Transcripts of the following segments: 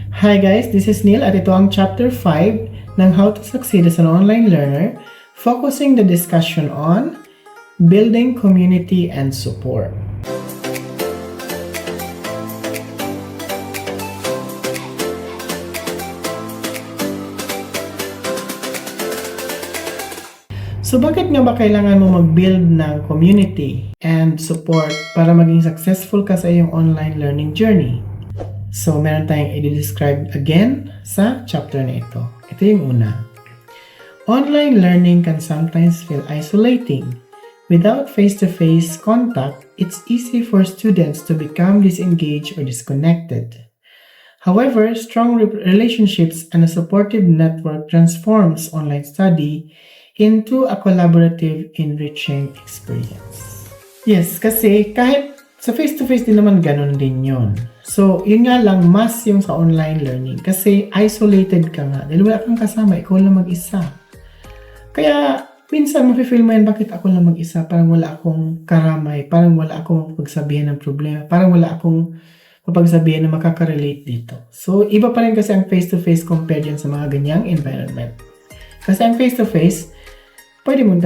Hi guys, this is Neil at ito ang Chapter 5 ng How to Succeed as an Online Learner, focusing the discussion on building community and support. So bakit nga ba kailangan mo mag-build ng community and support para maging successful ka sa iyong online learning journey? So meron tayong i-describe again sa chapter na ito. Ito yung una. Online learning can sometimes feel isolating. Without face-to-face contact, it's easy for students to become disengaged or disconnected. However, strong relationships and a supportive network transforms online study into a collaborative, enriching experience. Yes, kasi kahit sa face-to-face din naman ganun din yun. So, yun nga lang, mas yung sa online learning. Kasi isolated ka nga. Dahil wala kang kasama, ikaw lang mag-isa. Kaya, minsan mafe-feel mo yan, bakit ako lang mag-isa? Parang wala akong karamay. Parang wala akong pagsabihan ng problema. Parang wala akong mapagsabihan na makaka-relate dito. So, iba pa rin kasi ang face-to-face compared yan sa mga ganyang environment. Kasi ang face-to-face, pwede mong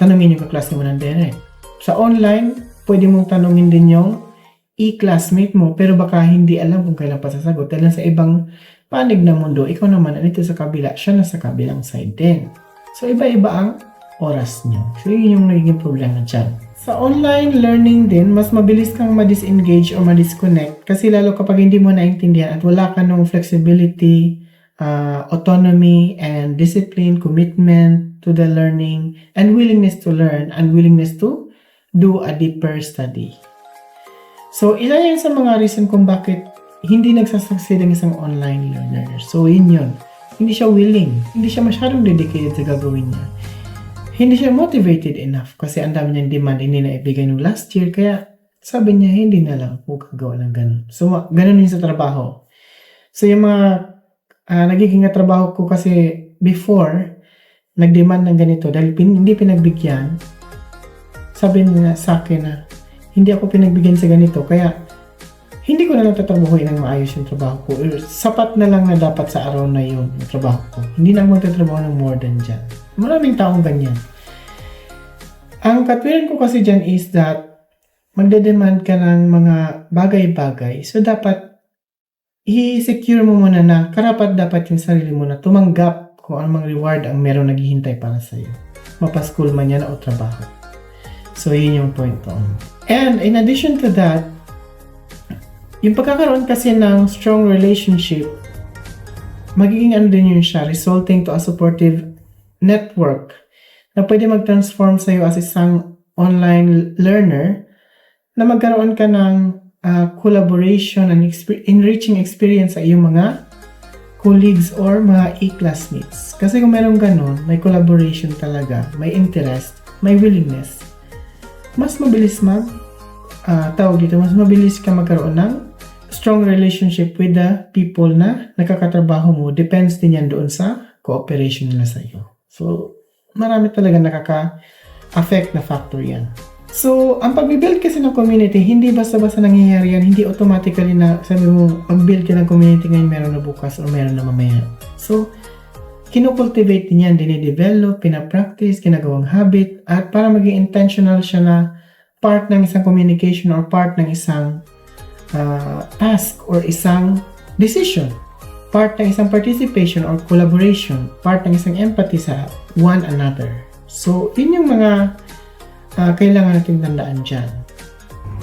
tanungin yung kaklase mo ng direct. Sa online, pwede mong tanungin din yung i-classmate mo, pero baka hindi alam kung kailan pa sasagot. Dahil sa ibang panig ng mundo, ikaw naman, nandito sa kabila, siya nasa kabilang side din. So, iba-iba ang oras nyo. So, yun yung nagiging problema dyan. Sa online learning din, mas mabilis kang ma-disengage or ma-disconnect kasi lalo kapag hindi mo naintindihan at wala ka ng flexibility, autonomy, and discipline, commitment to the learning, and willingness to learn, and willingness to do a deeper study. So, isa yan sa mga reason kung bakit hindi nagsasucceed ang isang online learner. So, yun. Hindi siya willing. Hindi siya masyadong dedicated sa gagawin niya. Hindi siya motivated enough kasi ang dami niyang demand, hindi na ibigay nung last year. Kaya, sabi niya, hindi na lang ako gagawa ng ganun. So, ganun yun sa trabaho. So, yung mga nagiging trabaho ko kasi before, nag-demand ng ganito dahil hindi pinagbigyan, sabi niya sa akin na hindi ako pinagbigyan sa ganito kaya hindi ko na natatrabahoin ng maayos yung trabaho ko. Sapat na lang na dapat sa araw na yun yung trabaho ko. Hindi na ako magtatrabaho ng more than dyan. Maraming taong ganyan. Ang katwiran ko kasi dyan is that magde-demand ka ng mga bagay-bagay. So dapat i-secure mo muna na karapat dapat yung sarili mo na tumanggap kung anong reward ang meron naghihintay para sa'yo. Mapaskul man yan o trabaho. So, yun yung point doon. And in addition to that, yung pagkakaroon kasi ng strong relationship, magiging ano din yun siya, resulting to a supportive network na pwede mag-transform sa'yo as isang online learner na magkaroon ka ng collaboration and enriching experience sa iyong mga colleagues or mga e-classmates. Kasi kung merong ganun, may collaboration talaga, may interest, may willingness, mas mabilis mas mabilis ka magkaroon ng strong relationship with the people na nakakatrabaho mo. Depends din yan doon sa cooperation nila sa iyo. So, marami talaga nakaka-affect na factor yan. So, ang pag-build kasi ng community, hindi basta-basta nangyayari yan. Hindi automatically na sabi mo, mag-build ka ng community ngayon, meron na bukas or meron na mamaya. So, kinocultivate din yan, dinidevelop, pinapractice, ginagawang habit, at para maging intentional siya na part ng isang communication or part ng isang task or isang decision. Part ng isang participation or collaboration. Part ng isang empathy sa one another. So, yun yung mga kailangan natin tandaan dyan.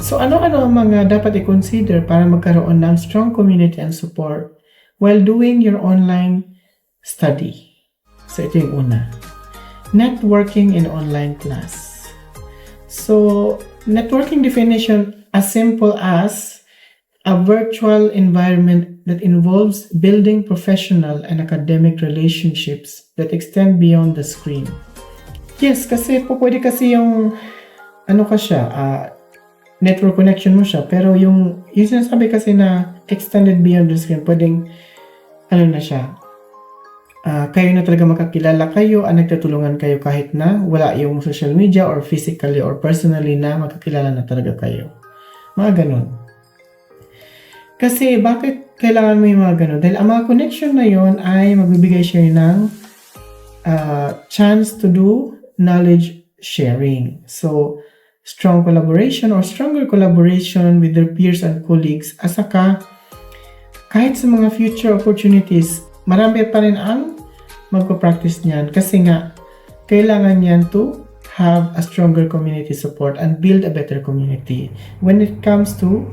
So, ano-ano ang mga dapat i-consider para magkaroon ng strong community and support while doing your online study? So, ito yung una. Networking in online class. So, networking definition as simple as a virtual environment that involves building professional and academic relationships that extend beyond the screen. Yes, kasi pwede kasi yung network connection mo siya, pero yung sinasabi kasi na extended beyond the screen, pwedeng kayo na talaga makakilala kayo, nagtutulungan kayo kahit na wala yung social media or physically or personally na makakilala na talaga kayo. Mga ganun. Kasi bakit kailangan mo yung mga ganun. Dahil ang mga connection na yon ay magbibigay siya ng chance to do knowledge sharing. So, strong collaboration or stronger collaboration with their peers and colleagues. Asa ka, kahit sa mga future opportunities, marami pa rin ang magpa-practice niyan kasi nga, kailangan yan to have a stronger community support and build a better community when it comes to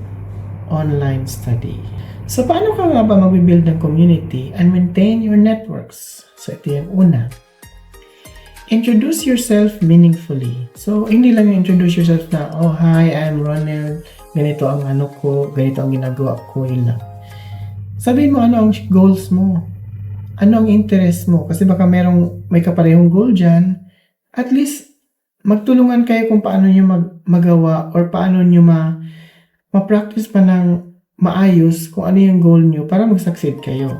online study. So, paano ka nga ba mag-build ng community and maintain your networks? So, ito yung una. Introduce yourself meaningfully. So, hindi lang yung introduce yourself na, oh, hi, I'm Ronald, ganito ang ano ko, ganito ang ginagawa ko, yun lang. Sabihin mo ano ang goals mo, ano ang interest mo, kasi baka may kaparehong goal dyan, at least, magtulungan kayo kung paano nyo magawa or paano nyo ma-practice pa ng maayos kung ano yung goal nyo para mag-succeed kayo.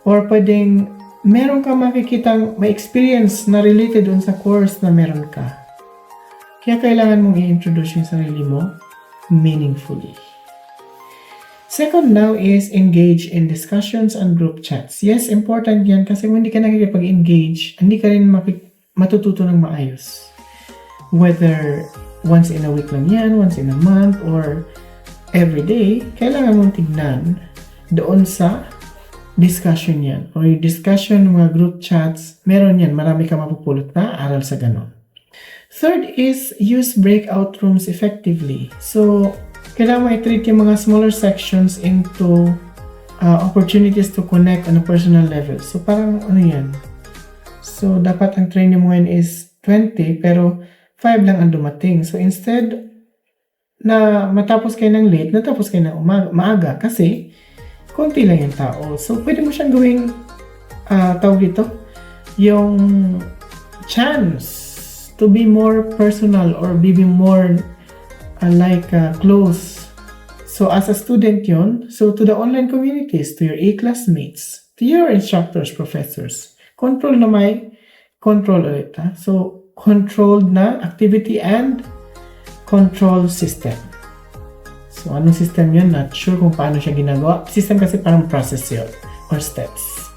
Or pwedeng meron ka makikitang may experience na related dun sa course na meron ka. Kaya kailangan mong i-introduce yung sarili mo meaningfully. Second now is engage in discussions and group chats. Yes, important yan kasi kung hindi ka nakikipag-engage, hindi ka rin matututo ng maayos. Whether once in a week lang yan, once in a month, or every day, kailangan mong tignan doon sa discussion yan. Or yung discussion ng mga group chats, meron yan. Marami ka mapupulot na aral sa ganon. Third is use breakout rooms effectively. So, kailangan mo i-treat yung mga smaller sections into opportunities to connect on a personal level. So, parang ano yan? So, dapat ang training mo ngayon is 20, pero 5 lang ang dumating. So, instead na matapos kayo ng late, natapos kayo ng maaga kasi konti lang yung tao. So, pwede mo siyang gawing tawag dito, yung chance to be more personal or be more close. So, as a student yun, so to the online communities, to your classmates, to your instructors, professors, control na may control ulit. So, controlled na activity and control system. So, anong system yun? Not sure kung paano siya ginagawa. System kasi parang process yun or steps.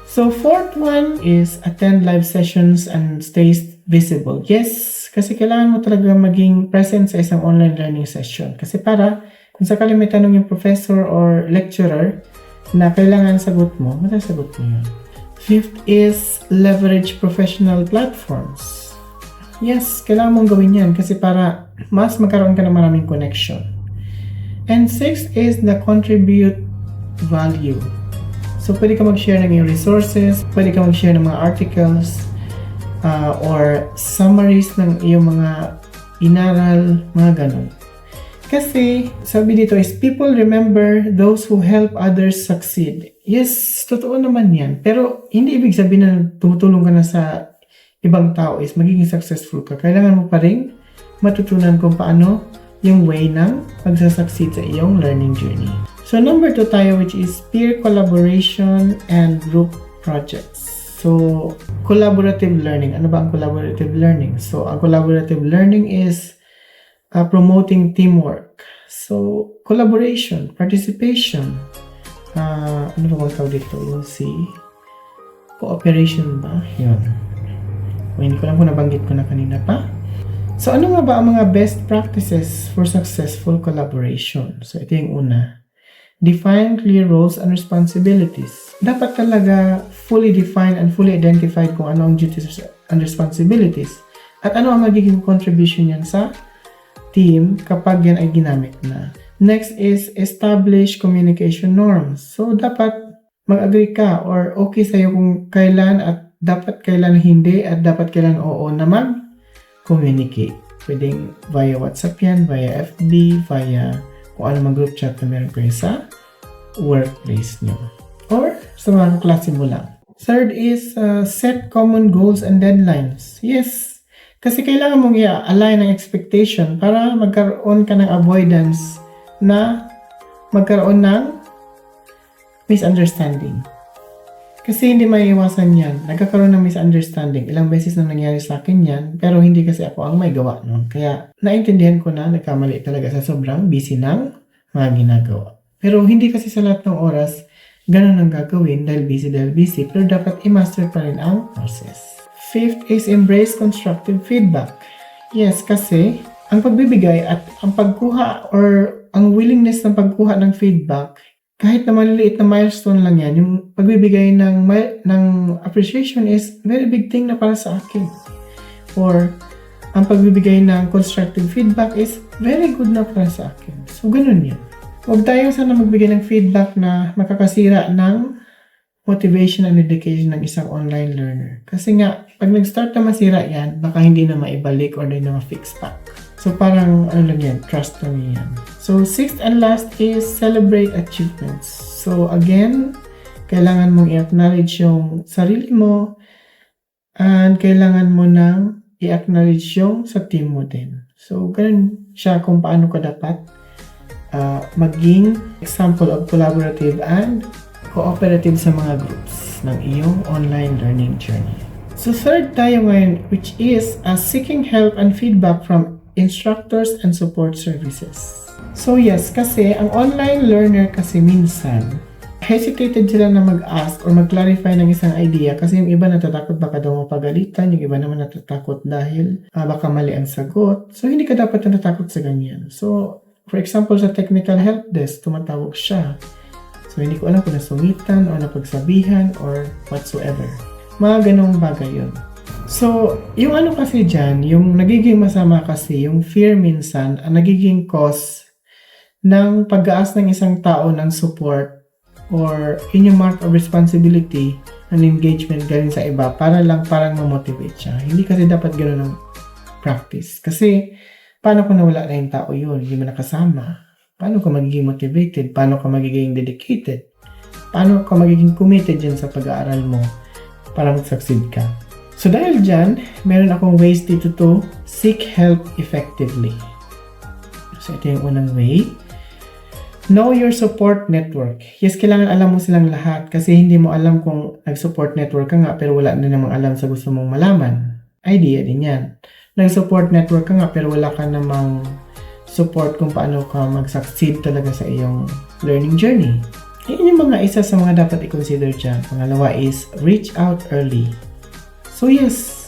So, fourth one is attend live sessions and stay visible. Yes, kasi kailangan mo talaga maging present sa isang online learning session. Kasi para, kung sakali may tanong yung professor or lecturer na kailangan sagot mo, matasagot mo yun. Fifth is leverage professional platforms. Yes, kailangan mong gawin yan kasi para mas magkaroon ka ng maraming connection. And sixth is the contribute value. So, pwede ka mag-share ng iyong resources, pwede ka mag-share ng mga articles, or summaries ng iyong mga inaral, mga ganun. Kasi, sabi dito is, people remember those who help others succeed. Yes, totoo naman yan. Pero, hindi ibig sabihin na tumutulong ka na sa ibang tao is magiging successful ka. Kailangan mo pa rin matutunan kung paano yung way ng pagsa-succeed sa iyong learning journey. So, number 2 tayo, which is peer collaboration and group projects. So, collaborative learning. Ano ba ang collaborative learning? So, ang collaborative learning is promoting teamwork. So, collaboration, participation. Ano ba ang tawag dito? Yung cooperation ba? Yun. Hindi ko lang kung nabanggit ko na kanina pa. So, ano nga ba ang mga best practices for successful collaboration? So, ito yung una. Define clear roles and responsibilities. Dapat talaga fully defined and fully identified kung ano ang duties and responsibilities. At ano ang magiging contribution yan sa team kapag yan ay ginamit na. Next is establish communication norms. So, dapat mag-agree ka or okay sa'yo kung kailan at dapat kailan hindi at dapat kailan oo na mag-communicate. Pwedeng via WhatsApp yan, via FB, via kung ano mang group chat na meron kayo sa workplace nyo. Or sa mga klase mo lang. Third is set common goals and deadlines. Yes, kasi kailangan mong i-align ang expectation para magkaroon ka ng avoidance na magkaroon ng misunderstanding. Kasi hindi maiiwasan yan. Nagkakaroon ng misunderstanding. Ilang beses na nangyari sa akin yan, pero hindi kasi ako ang may gawa nun. Kaya naintindihan ko na nagkamali talaga sa sobrang busy ng mga ginagawa. Pero hindi kasi sa lahat ng oras, ganun ang gagawin dahil busy. Pero dapat i-master pa rin ang process. Fifth is embrace constructive feedback. Yes, kasi ang pagbibigay at ang pagkuha or ang willingness ng pagkuha ng feedback, kahit na maliliit na milestone lang yan, yung pagbibigay ng appreciation is very big thing na para sa akin. Or ang pagbibigay ng constructive feedback is very good na para sa akin. So, ganun yun. Huwag tayo sana magbigay ng feedback na makakasira ng motivation and dedication ng isang online learner. Kasi nga, pag nag-start na masira yan, baka hindi na maibalik or hindi na ma-fix back. So, parang, ano lang yan, trust lang yan. So, sixth and last is celebrate achievements. So, again, kailangan mong i-acknowledge yung sarili mo and kailangan mo nang i-acknowledge yung sa team mo din. So, ganun siya kung paano ka dapat maging example of collaborative and cooperative sa mga groups ng iyong online learning journey. So, third tayo ngayon, which is seeking help and feedback from instructors and support services. So, yes, kasi ang online learner kasi minsan, hesitated sila na mag-ask or mag-clarify ng isang idea kasi yung iba natatakot baka daw mapagalitan, yung iba naman natatakot dahil baka mali ang sagot. So, hindi ka dapat natatakot sa ganyan. So, for example, sa technical help desk, tumatawag siya. So, hindi ko alam kung nasungitan o napagsabihan or whatsoever. Mga ganong bagay yun. So, yung ano kasi dyan, yung nagiging masama kasi, yung fear minsan, ang nagiging cause ng pag-aas ng isang tao ng support or yun yung mark of responsibility and engagement galing sa iba para lang parang ma-motivate siya. Hindi kasi dapat gano'n ang practice. Kasi, paano kung nawala na yung tao yun? Hindi mo nakasama. Paano ka magiging motivated? Paano ka magiging dedicated? Paano ka magiging committed dyan sa pag-aaral mo para mag-succeed ka? So, dahil dyan, meron akong ways dito to seek help effectively. So, ito yung unang way. Know your support network. Yes, kailangan alam mo silang lahat kasi hindi mo alam kung nag-support network ka nga pero wala na namang alam sa gusto mong malaman. Idea din yan. Nag-support network ka nga pero wala ka namang support kung paano ka mag-succeed talaga sa iyong learning journey. Yan yung mga isa sa mga dapat i-consider dyan. Pangalawa is reach out early. So yes,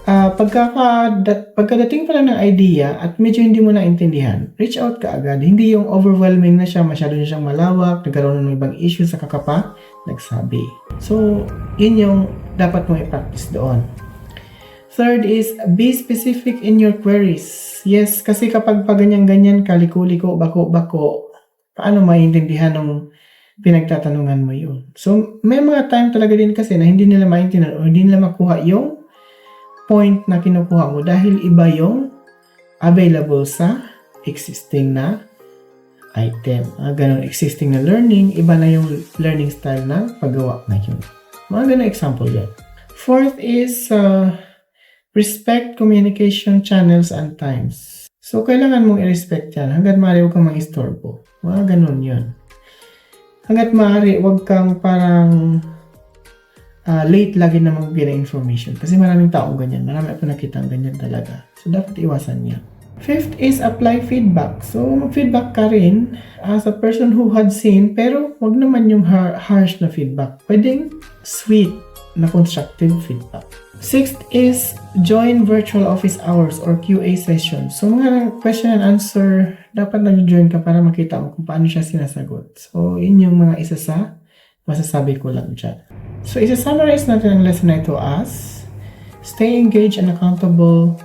pagkadating pa lang ng idea at medyo hindi mo naintindihan, reach out ka agad. Hindi yung overwhelming na siya, masyado na siyang malawak, nagkaroon ng ibang issue sa kakapa, nagsabi. So, yun yung dapat mong i-practice doon. Third is, be specific in your queries. Yes, kasi kapag ganyan-ganyan, kaliko-liko, bako-bako, paano maintindihan ng pinagtatanungan mo yun? So, may mga time talaga din kasi na hindi nila maintindihan o hindi nila makuha yung point na kinukuha mo dahil iba yung available sa existing na item. Ganun, existing na learning, iba na yung learning style na paggawa na yun. Mga ganun example yan. Fourth is respect communication channels and times. So, kailangan mong i-respect yan. Hanggat maaari, huwag kang mang-istorbo. Mga ganun yun. Hanggat maaari, huwag kang parang late lagi na magbigay ng information. Kasi maraming taong ganyan. Marami ako nakita ang ganyan talaga. So, dapat iwasan niya. Fifth is apply feedback. So, mag-feedback ka rin as a person who had seen, pero wag naman yung harsh na feedback. Pwedeng sweet na constructive feedback. Sixth is join virtual office hours or QA sessions. So, mga question and answer, dapat nag-join ka para makita mo kung paano siya sinasagot. So, yun yung mga isa sa masasabi ko lang dyan. So, isa-summarize natin ang lesson na ito as stay engaged and accountable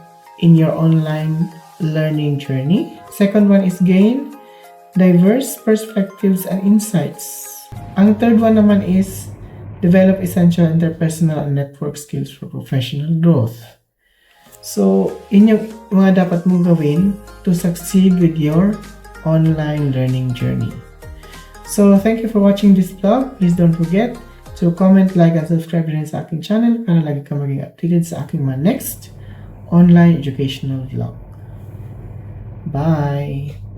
in your online learning journey. Second one is gain diverse perspectives and insights. Ang third one naman is develop essential interpersonal and network skills for professional growth. So, yun yung mga dapat mong gawin to succeed with your online learning journey. So, thank you for watching this vlog. Please don't forget to comment, like, and subscribe rin sa aking channel para lagi ka maging updated sa aking mga next online educational vlog. Bye!